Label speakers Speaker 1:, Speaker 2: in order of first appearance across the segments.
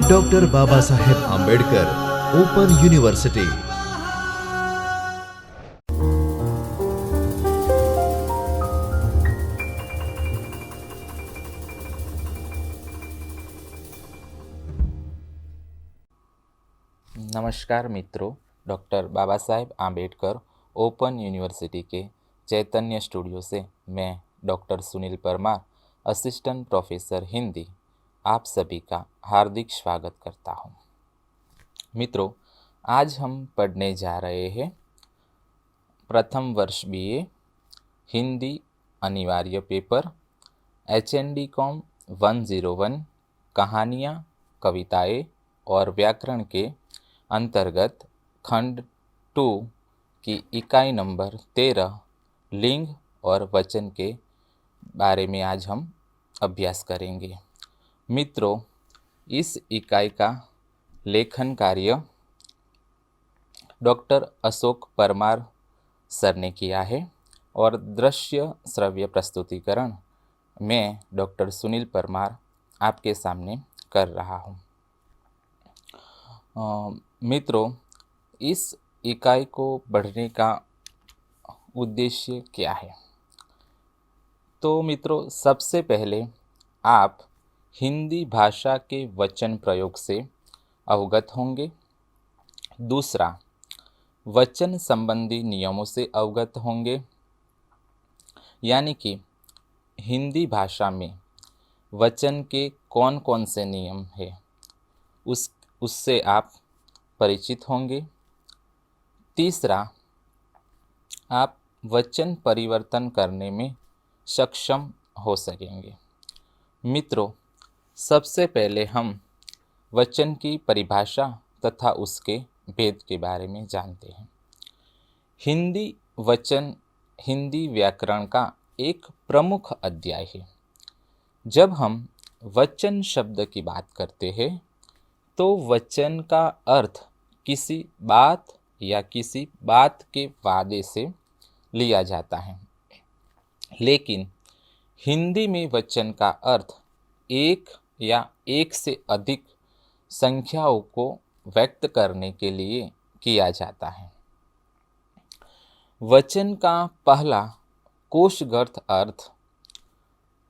Speaker 1: Doctor Baba Saheb Ambedkar open university.
Speaker 2: नमस्कार मित्रों, doctor Baba Saheb Ambedkar open university के चैतन्य स्टूडियो से मैं doctor Sunil Parmar, assistant professor Hindi, आप सभी का हार्दिक स्वागत करता हूं। मित्रों, आज हम पढ़ने जा रहे हैं प्रथम वर्ष बीए हिंदी अनिवार्य पेपर HND कॉम 101 कहानियाँ, कविताएं और व्याकरण के अंतर्गत खंड 2 की इकाई नंबर 13 लिंग और वचन के बारे में आज हम अभ्यास करेंगे। मित्रों, इस इकाई का लेखन कार्य डॉक्टर अशोक परमार सर ने किया है और दृश्य श्रव्य प्रस्तुतिकरण मैं डॉक्टर सुनील परमार आपके सामने कर रहा हूँ। मित्रों, इस इकाई को पढ़ने का उद्देश्य क्या है? तो मित्रों, सबसे पहले आप हिंदी भाषा के वचन प्रयोग से अवगत होंगे। दूसरा, वचन संबंधी नियमों से अवगत होंगे, यानी कि हिंदी भाषा में वचन के कौन कौन से नियम है उससे आप परिचित होंगे। तीसरा, आप वचन परिवर्तन करने में सक्षम हो सकेंगे। मित्रों, सबसे पहले हम वचन की परिभाषा तथा उसके भेद के बारे में जानते हैं। हिंदी वचन हिंदी व्याकरण का एक प्रमुख अध्याय है। जब हम वचन शब्द की बात करते हैं तो वचन का अर्थ किसी बात या किसी बात के वादे से लिया जाता है, लेकिन हिंदी में वचन का अर्थ एक या एक से अधिक संख्याओं को व्यक्त करने के लिए किया जाता है। वचन का पहला कोशगत अर्थ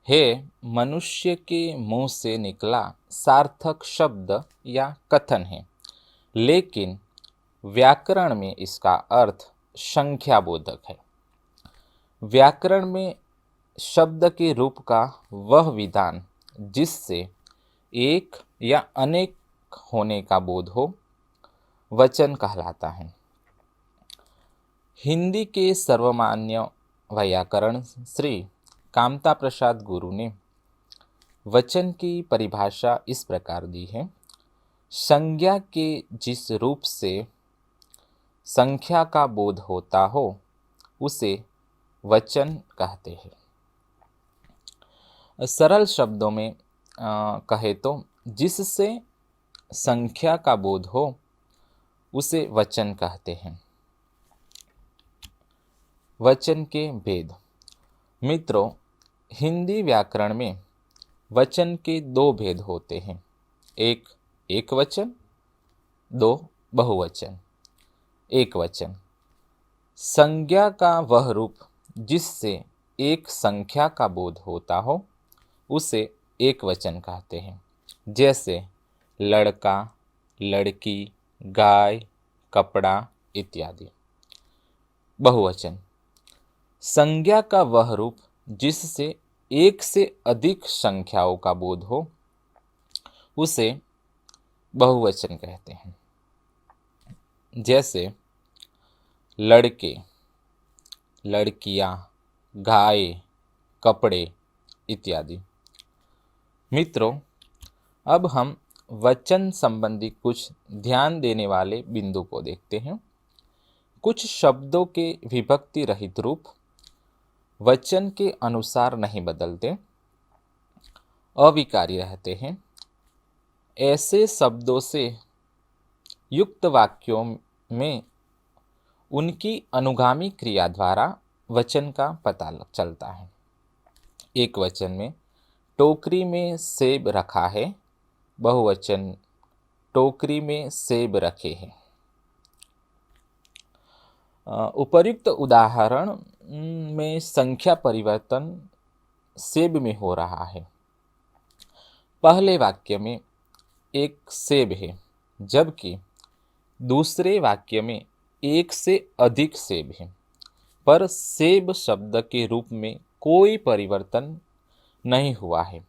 Speaker 2: है मनुष्य के मुंह से निकला सार्थक शब्द या कथन है, लेकिन व्याकरण में इसका अर्थ संख्याबोधक है। व्याकरण में शब्द के रूप का वह विधान जिससे एक या अनेक होने का बोध हो, वचन कहलाता है। हिंदी के सर्वमान्य व्याकरण श्री कामता प्रसाद गुरु ने वचन की परिभाषा इस प्रकार दी है: संज्ञा के जिस रूप से संख्या का बोध होता हो उसे वचन कहते हैं। सरल शब्दों में कहे तो जिससे संख्या का बोध हो उसे वचन कहते हैं। वचन के भेद। मित्रों, हिंदी व्याकरण में वचन के दो भेद होते हैं, एक एकवचन, दो बहुवचन। एकवचन संज्ञा का वह रूप जिससे एक संख्या का बोध होता हो उसे एकवचन कहते हैं, जैसे लड़का, लड़की, गाय, कपड़ा इत्यादि। बहुवचन संज्ञा का वह रूप जिससे एक से अधिक संख्याओं का बोध हो उसे बहुवचन कहते हैं, जैसे लड़के, लड़कियां, गाय, कपड़े इत्यादि। मित्रों, अब हम वचन संबंधी कुछ ध्यान देने वाले बिंदु को देखते हैं। कुछ शब्दों के विभक्ति रहित रूप वचन के अनुसार नहीं बदलते, अविकारी रहते हैं। ऐसे शब्दों से युक्त वाक्यों में उनकी अनुगामी क्रिया द्वारा वचन का पता चलता है। एक वचन में टोकरी में सेब रखा है, बहुवचन टोकरी में सेब रखे हैं। उपर्युक्त उदाहरण में संख्या परिवर्तन सेब में हो रहा है। पहले वाक्य में एक सेब है, जबकि दूसरे वाक्य में एक से अधिक सेब है, पर सेब शब्द के रूप में कोई परिवर्तन नहीं हुआ है।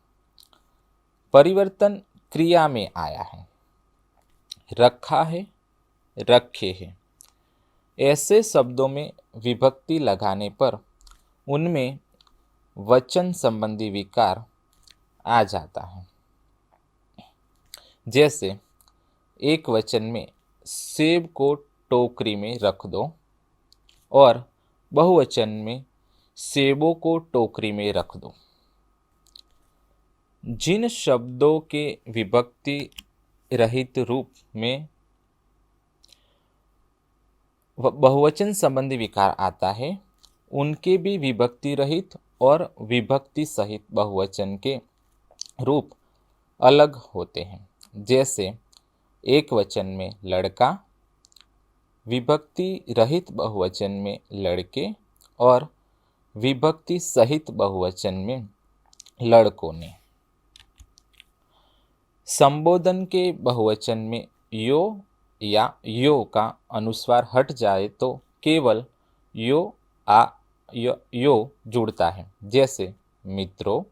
Speaker 2: परिवर्तन क्रिया में आया है। रखा है, रखे हैं। ऐसे शब्दों में विभक्ति लगाने पर उनमें वचन संबंधी विकार आ जाता है। जैसे एक वचन में सेब को टोकरी में रख दो और बहुवचन में सेबों को टोकरी में रख दो। जिन शब्दों के विभक्ति रहित रूप में बहुवचन संबंधी विकार आता है, उनके भी विभक्ति रहित और विभक्ति सहित बहुवचन के रूप अलग होते हैं। जैसे एक वचन में लड़का, विभक्ति रहित बहुवचन में लड़के और विभक्ति सहित बहुवचन में लड़कों ने। संबोधन के बहुवचन में यो या यो का अनुस्वार हट जाए तो केवल यो जुड़ता है। जैसे मित्रों,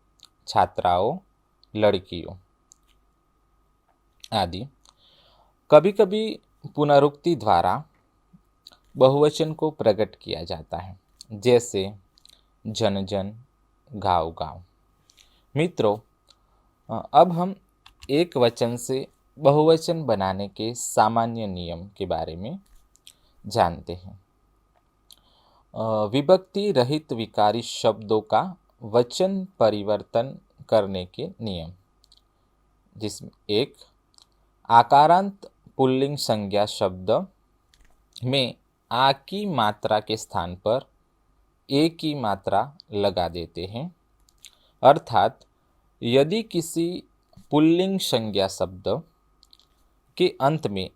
Speaker 2: छात्राओं, लड़कियों आदि। कभी कभी पुनरुक्ति द्वारा बहुवचन को प्रकट किया जाता है। जैसे जन जन, गाँव गाँव। मित्रों, अब हम एक वचन से बहुवचन बनाने के सामान्य नियम के बारे में जानते हैं। विभक्ति रहित विकारी शब्दों का वचन परिवर्तन करने के नियम, जिसमें एक, आकारांत पुल्लिंग संज्ञा शब्द में आ की मात्रा के स्थान पर ए की मात्रा लगा देते हैं। अर्थात यदि किसी पुल्लिंग संज्ञा शब्द के अंत में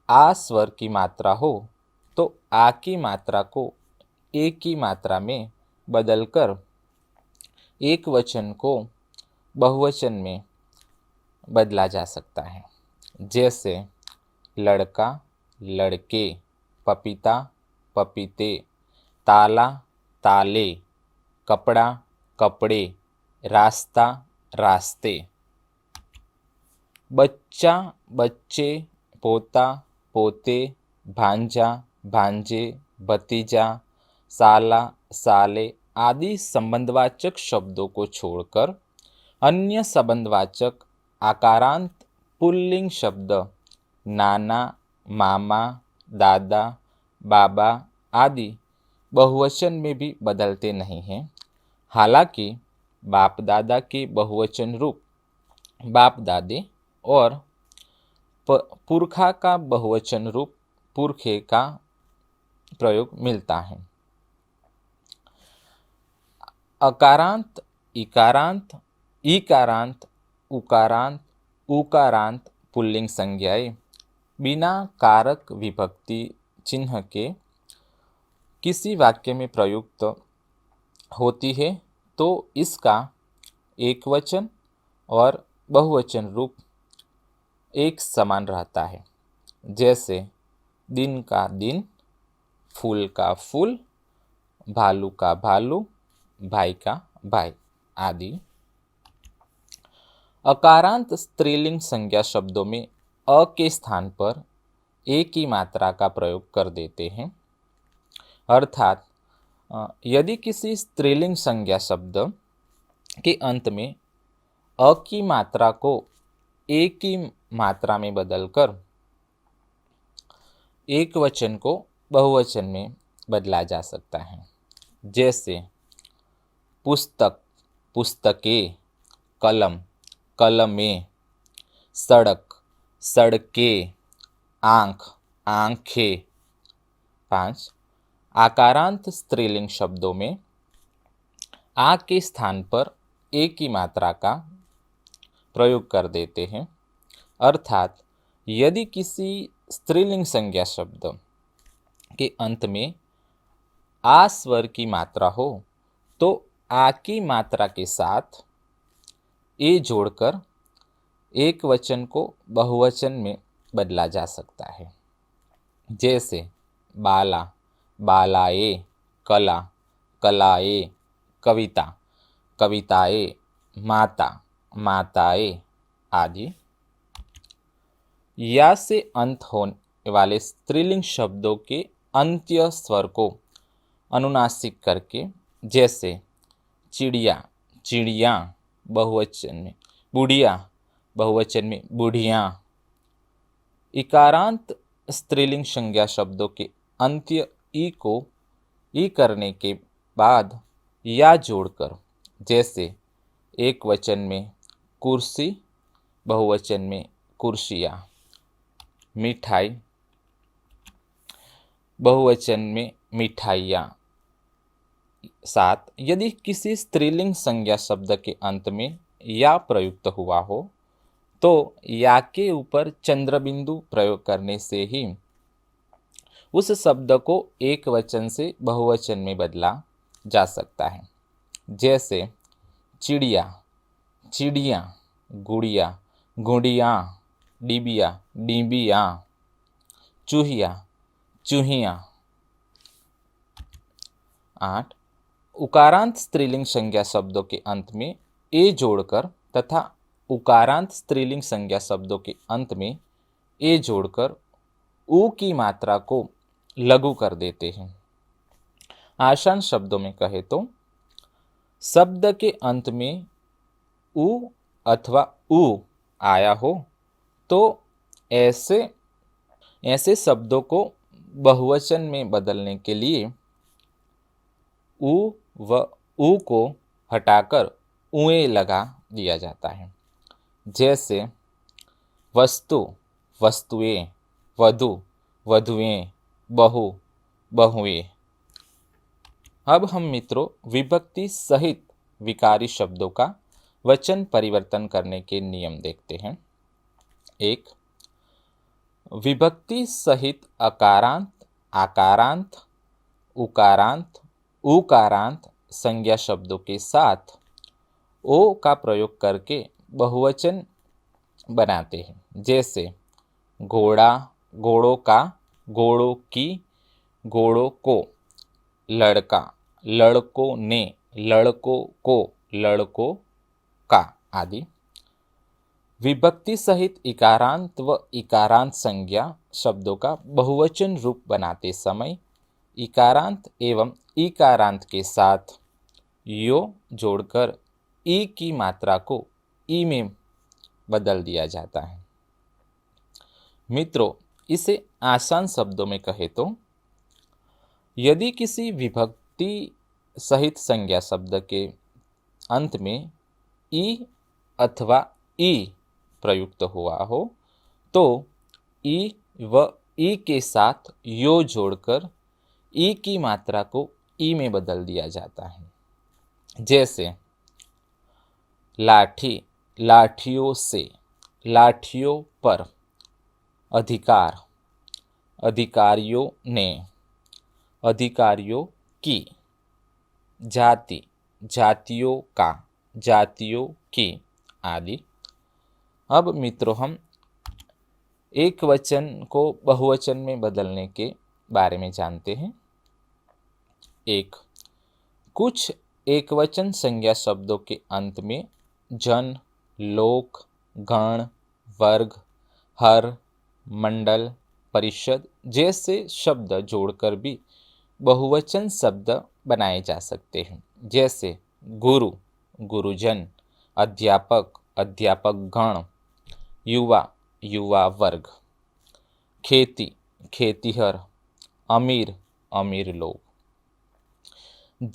Speaker 2: आ स्वर की मात्रा हो तो आ की मात्रा को ए की मात्रा में बदलकर एक वचन को बहुवचन में बदला जा सकता है। जैसे लड़का, लड़के, पपीता, पपीते, ताला, ताले, कपड़ा, कपड़े, रास्ता, रास्ते। बच्चा, बच्चे, पोता, पोते, भांजा, भांजे, भतीजा, साला, साले आदि संबंधवाचक शब्दों को छोड़कर अन्य संबंधवाचक आकारांत पुल्लिंग शब्द नाना, मामा, दादा, बाबा आदि बहुवचन में भी बदलते नहीं हैं। हालांकि बाप दादा के बहुवचन रूप बाप दादे और पुरखा का बहुवचन रूप पुरखे का प्रयोग मिलता है। अकारांत, इकारांत, ईकारांत, उकारांत, उकारांत पुल्लिंग संज्ञाएं बिना कारक विभक्ति चिन्ह के किसी वाक्य में प्रयुक्त होती है तो इसका एकवचन और बहुवचन रूप एक समान रहता है। जैसे दिन का दिन, फूल का फूल, भालू का भालू, भाई का भाई आदि। अकारांत स्त्रीलिंग संज्ञा शब्दों में अ के स्थान पर ए की मात्रा का प्रयोग कर देते हैं। अर्थात यदि किसी स्त्रीलिंग संज्ञा शब्द के अंत में अ की मात्रा को ए की मात्रा में बदलकर एक वचन को बहुवचन में बदला जा सकता है। जैसे पुस्तक, पुस्तकें, कलम, कलमें, सड़क, सड़कें, आँख, आँखें। 5. आकारांत स्त्रीलिंग शब्दों में आ के स्थान पर ए की मात्रा का प्रयोग कर देते हैं। अर्थात यदि किसी स्त्रीलिंग संज्ञा शब्द के अंत में आ स्वर की मात्रा हो तो आ की मात्रा के साथ ए जोड़कर एक वचन को बहुवचन में बदला जा सकता है। जैसे बाला, बालाए, कला, कलाए, कविता, कविताए, माता, माताए आदि। या से अंत होने वाले स्त्रीलिंग शब्दों के अंत्य स्वर को अनुनासिक करके, जैसे चिड़िया, चिड़िया बहुवचन में, बुढ़िया बहुवचन में, बुढ़िया। इकारांत स्त्रीलिंग संज्ञा शब्दों के अंत्य ई को ई करने के बाद या जोड़कर, जैसे एक वचन में कुर्सी, बहुवचन में कुर्सियाँ, मिठाई, बहुवचन में मिठाइयाँ। 7 यदि किसी स्त्रीलिंग संज्ञा शब्द के अंत में या प्रयुक्त हुआ हो तो या के ऊपर चंद्र बिंदु प्रयोग करने से ही उस शब्द को एक वचन से बहुवचन में बदला जा सकता है। जैसे चिड़िया, चिड़िया, गुड़िया, गुड़िया, डिबिया, डिबिया, चूहिया, चूहिया। 8 उकारांत स्त्रीलिंग संज्ञा शब्दों के अंत में ए जोड़कर तथा उकारांत स्त्रीलिंग संज्ञा शब्दों के अंत में ए जोड़कर ऊ की मात्रा को लघु कर देते हैं। आसान शब्दों में कहे तो शब्द के अंत में ऊ अथवा ऊ आया हो तो ऐसे शब्दों को बहुवचन में बदलने के लिए ऊ व ऊ को हटाकर उए लगा दिया जाता है। जैसे वस्तु, वस्तुएं, वधु, वधुएं, बहु, बहुएं। अब हम मित्रों विभक्ति सहित विकारी शब्दों का वचन परिवर्तन करने के नियम देखते हैं। 1 विभक्ति सहित अकारांत, आकारांत, उकारांत, उकारांत संज्ञा शब्दों के साथ ओ का प्रयोग करके बहुवचन बनाते हैं। जैसे घोड़ा, घोड़ों का, घोड़ों की, घोड़ों को, लड़का, लड़कों ने, लड़कों को, लड़कों का आदि। विभक्ति सहित इकारांत व इकारांत संज्ञा शब्दों का बहुवचन रूप बनाते समय इकारांत एवं इकारांत के साथ यो जोड़कर ई की मात्रा को ई में बदल दिया जाता है। मित्रों इसे आसान शब्दों में कहे तो यदि किसी विभक्ति सहित संज्ञा शब्द के अंत में ई अथवा ई प्रयुक्त हुआ हो तो ई व ई के साथ यो जोड़कर ई की मात्रा को ई में बदल दिया जाता है। जैसे लाठी, लाठियों से, लाठियों पर, अधिकार, अधिकारियों ने, अधिकारियों की, जाति, जातियों का, जातियों की आदि। अब मित्रों हम एक वचन को बहुवचन में बदलने के बारे में जानते हैं। 1 कुछ एकवचन संज्ञा शब्दों के अंत में जन, लोक, गण, वर्ग, हर, मंडल, परिषद जैसे शब्द जोड़कर भी बहुवचन शब्द बनाए जा सकते हैं। जैसे गुरु, गुरुजन, अध्यापक, अध्यापक गण, युवा, युवा वर्ग, खेती, खेतीहर, अमीर, अमीर लोग।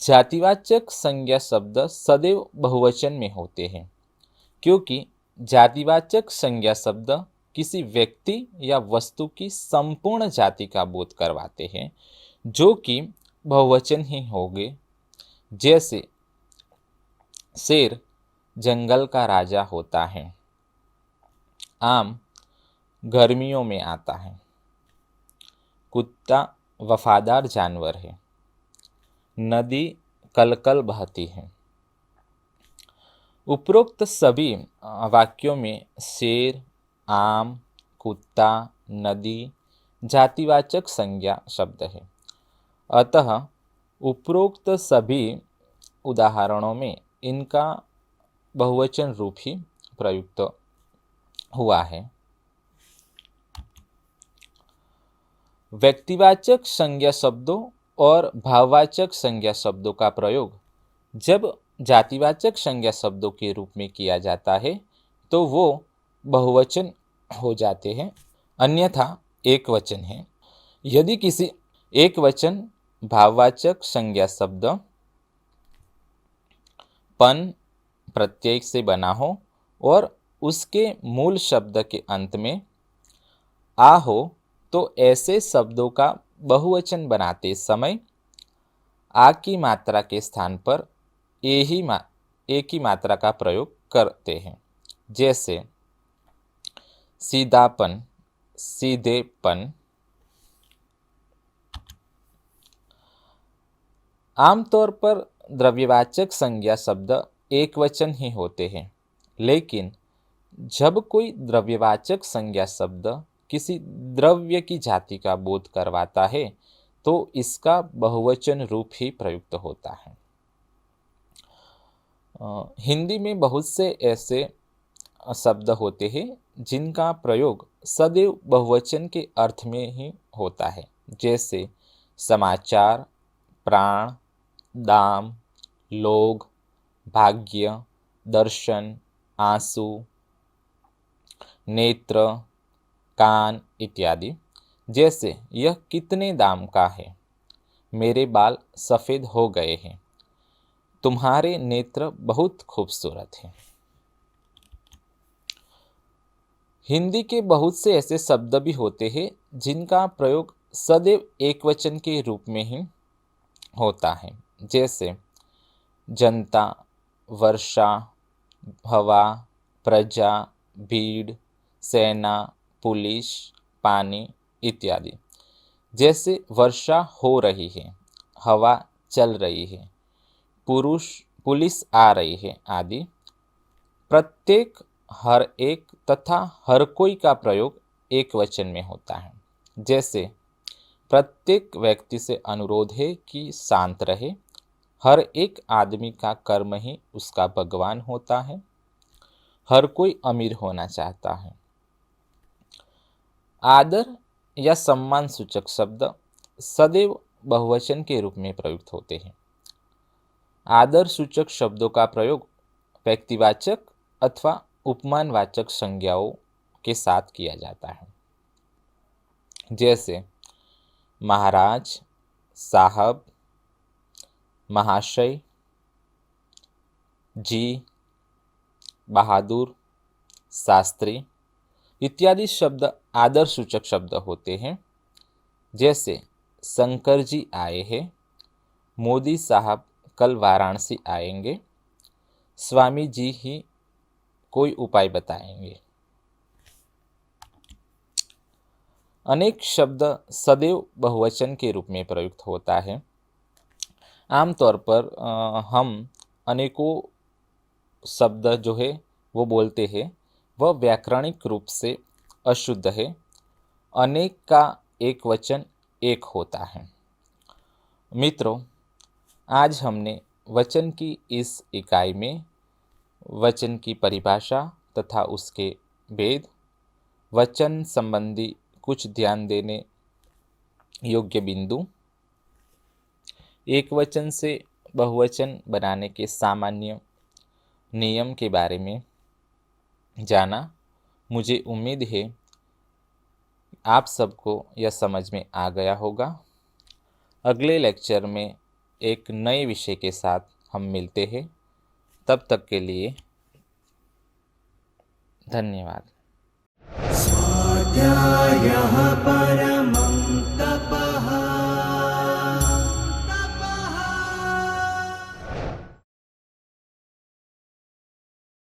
Speaker 2: जातिवाचक संज्ञा शब्द सदैव बहुवचन में होते हैं क्योंकि जातिवाचक संज्ञा शब्द किसी व्यक्ति या वस्तु की संपूर्ण जाति का बोध करवाते हैं जो कि बहुवचन ही होंगे। जैसे शेर, जंगल का राजा होता है। आम गर्मियों में आता है। कुत्ता वफादार जानवर है। नदी कलकल बहती है। उपरोक्त सभी वाक्यों में शेर, आम, कुत्ता, नदी जातिवाचक संज्ञा शब्द है। अतः उपरोक्त सभी उदाहरणों में इनका बहुवचन रूप ही प्रयुक्त हुआ है। व्यक्तिवाचक संज्ञा शब्दों और भाववाचक संज्ञा शब्दों का प्रयोग जब जातिवाचक संज्ञा शब्दों के रूप में किया जाता है तो वो बहुवचन हो जाते हैं, अन्यथा एक वचन है। यदि किसी एक वचन भाववाचक संज्ञा शब्द पन प्रत्यय से बना हो और उसके मूल शब्द के अंत में आ हो तो ऐसे शब्दों का बहुवचन बनाते समय आ की मात्रा के स्थान पर एक ही मात्रा का प्रयोग करते हैं। जैसे सीधापन, सीधेपन। आमतौर पर द्रव्यवाचक संज्ञा शब्द एक वचन ही होते हैं, लेकिन जब कोई द्रव्यवाचक संज्ञा शब्द किसी द्रव्य की जाति का बोध करवाता है तो इसका बहुवचन रूप ही प्रयुक्त होता है। हिंदी में बहुत से ऐसे शब्द होते हैं जिनका प्रयोग सदैव बहुवचन के अर्थ में ही होता है, जैसे समाचार, प्राण, दाम, लोग, भाग्य, दर्शन, आंसू, नेत्र, कान इत्यादि। जैसे यह कितने दाम का है, मेरे बाल सफ़ेद हो गए हैं, तुम्हारे नेत्र बहुत खूबसूरत हैं। हिंदी के बहुत से ऐसे शब्द भी होते हैं जिनका प्रयोग सदैव एक वचन के रूप में ही होता है, जैसे जनता, वर्षा, हवा, प्रजा, भीड़, सेना, पुलिस, पानी इत्यादि। जैसे वर्षा हो रही है, हवा चल रही है, पुलिस आ रही है आदि। प्रत्येक, हर एक तथा हर कोई का प्रयोग एक वचन में होता है। जैसे प्रत्येक व्यक्ति से अनुरोध है कि शांत रहे, हर एक आदमी का कर्म ही उसका भगवान होता है, हर कोई अमीर होना चाहता है। आदर या सम्मान सूचक शब्द सदैव बहुवचन के रूप में प्रयुक्त होते हैं। आदर सूचक शब्दों का प्रयोग व्यक्तिवाचक अथवा उपमानवाचक संज्ञाओं के साथ किया जाता है, जैसे महाराज, साहब, महाशय, जी, बहादुर, शास्त्री इत्यादि शब्द आदर सूचक शब्द होते हैं। जैसे शंकर जी आए हैं, मोदी साहब कल वाराणसी आएंगे, स्वामी जी ही कोई उपाय बताएंगे। अनेक शब्द सदैव बहुवचन के रूप में प्रयुक्त होता है। आमतौर पर हम अनेकों शब्द जो है वो बोलते हैं, वह व्याकरणिक रूप से अशुद्ध है। अनेक का एक वचन एक होता है। मित्रों, आज हमने वचन की इस इकाई में वचन की परिभाषा तथा उसके भेद, वचन संबंधी कुछ ध्यान देने योग्य बिंदु, एक वचन से बहुवचन बनाने के सामान्य नियम के बारे में जाना। मुझे उम्मीद है आप सबको यह समझ में आ गया होगा। अगले लेक्चर में एक नए विषय के साथ हम मिलते हैं। तब तक के लिए धन्यवाद।
Speaker 3: स्वाध्यायः परमः